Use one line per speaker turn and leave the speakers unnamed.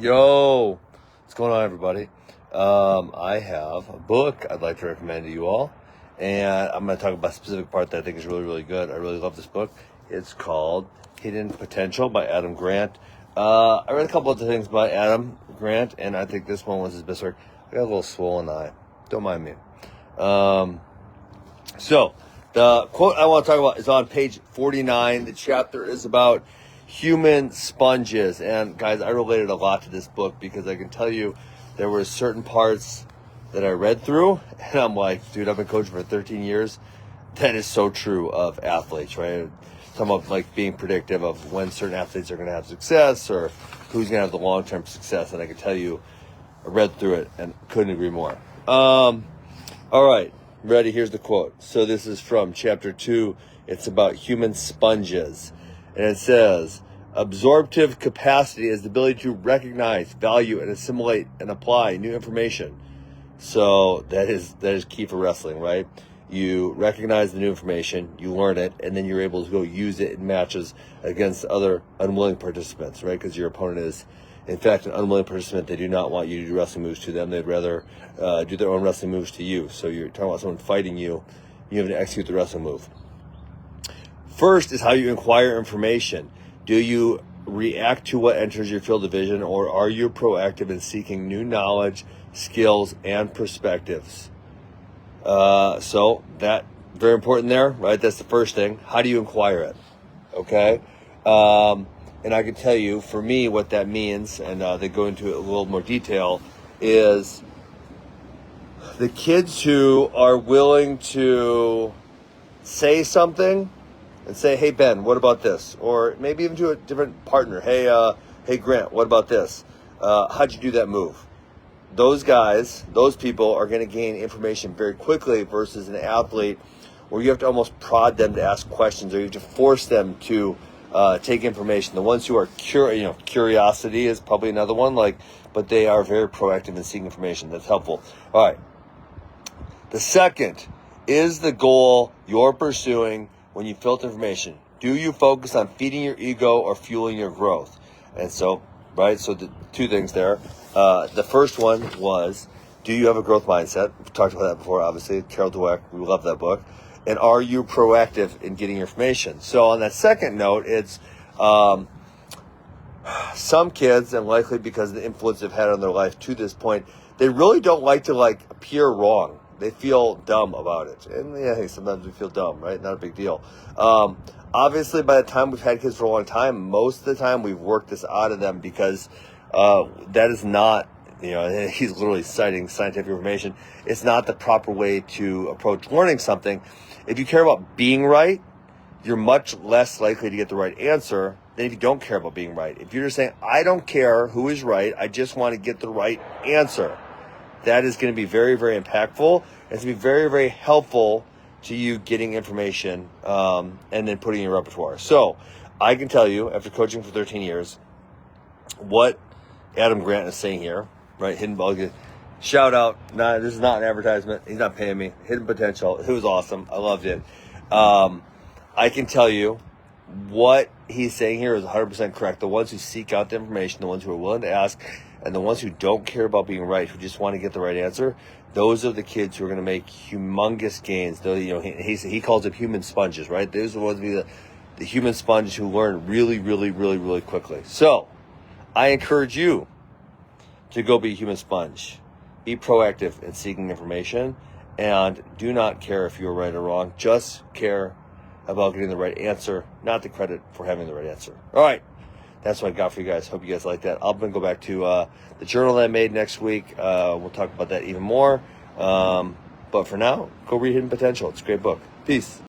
Yo, what's going on, everybody? I have a book I'd like to recommend to you all, and I'm going to talk about a specific part that I think is really, really good. I really love this book. It's called Hidden Potential by Adam Grant. I read a couple of things by Adam Grant, and I think this one was his best work. I got a little swollen eye. Don't mind me. So, the quote I want to talk about is on page 49. The chapter is about human sponges. And guys, I related a lot to this book because I can tell you there were certain parts that I read through, and I'm like, dude, I've been coaching for 13 years. That is so true of athletes, right? Some of like being predictive of when certain athletes are going to have success or who's going to have the long-term success. And I can tell you, I read through it and couldn't agree more. All right. Ready? Here's the quote. So this is from chapter 2. It's about human sponges. And it says, absorptive capacity is the ability to recognize, value, and assimilate and apply new information. So that is key for wrestling, right? You recognize the new information, you learn it, and then you're able to go use it in matches against other unwilling participants, right? Because your opponent is, in fact, an unwilling participant. They do not want you to do wrestling moves to them. They'd rather do their own wrestling moves to you. So you're talking about someone fighting you. You have to execute the wrestling move. First is how you acquire information. Do you react to what enters your field of vision, or are you proactive in seeking new knowledge, skills, and perspectives? So that very important there, right? That's the first thing. How do you acquire it? Okay. And I can tell you, for me, what that means, and they go into it a little more detail, is the kids who are willing to say something and say, hey, Ben, what about this? Or maybe even to a different partner. Hey, Grant, what about this? How'd you do that move? Those guys, those people are going to gain information very quickly versus an athlete where you have to almost prod them to ask questions, or you have to force them to take information. The ones who are curiosity is probably another one, but they are very proactive in seeking information. That's helpful. All right. The second is the goal you're pursuing when you filter information. Do you focus on feeding your ego or fueling your growth? And so, right, so the two things there. The first one was, do you have a growth mindset? We've talked about that before, obviously. Carol Dweck, we love that book. And are you proactive in getting information? So on that second note, it's some kids, and likely because of the influence they've had on their life to this point, they really don't like to appear wrong. They feel dumb about it. And yeah, hey, sometimes we feel dumb, right? Not a big deal. Obviously, by the time we've had kids for a long time, most of the time we've worked this out of them because that is not, he's literally citing scientific information. It's not the proper way to approach learning something. If you care about being right, you're much less likely to get the right answer than if you don't care about being right. If you're just saying, I don't care who is right, I just want to get the right answer, that is going to be very, very impactful. It's going to be very, very helpful to you getting information and then putting in your repertoire. So I can tell you, after coaching for 13 years, what Adam Grant is saying here, right? Hidden Potential. Shout out. This is not an advertisement. He's not paying me. Hidden Potential. It was awesome. I loved it. I can tell you what he's saying here is 100% correct. The ones who seek out the information, the ones who are willing to ask, and the ones who don't care about being right, who just want to get the right answer, those are the kids who are going to make humongous gains. He calls them human sponges, right? Those are the ones to be the human sponges who learn really, really, really, really quickly. So I encourage you to go be a human sponge. Be proactive in seeking information, and do not care if you're right or wrong. Just care about getting the right answer, not the credit for having the right answer. All right. That's what I got for you guys. Hope you guys like that. I'm going to go back to the journal that I made next week. We'll talk about that even more. But for now, go read Hidden Potential. It's a great book. Peace.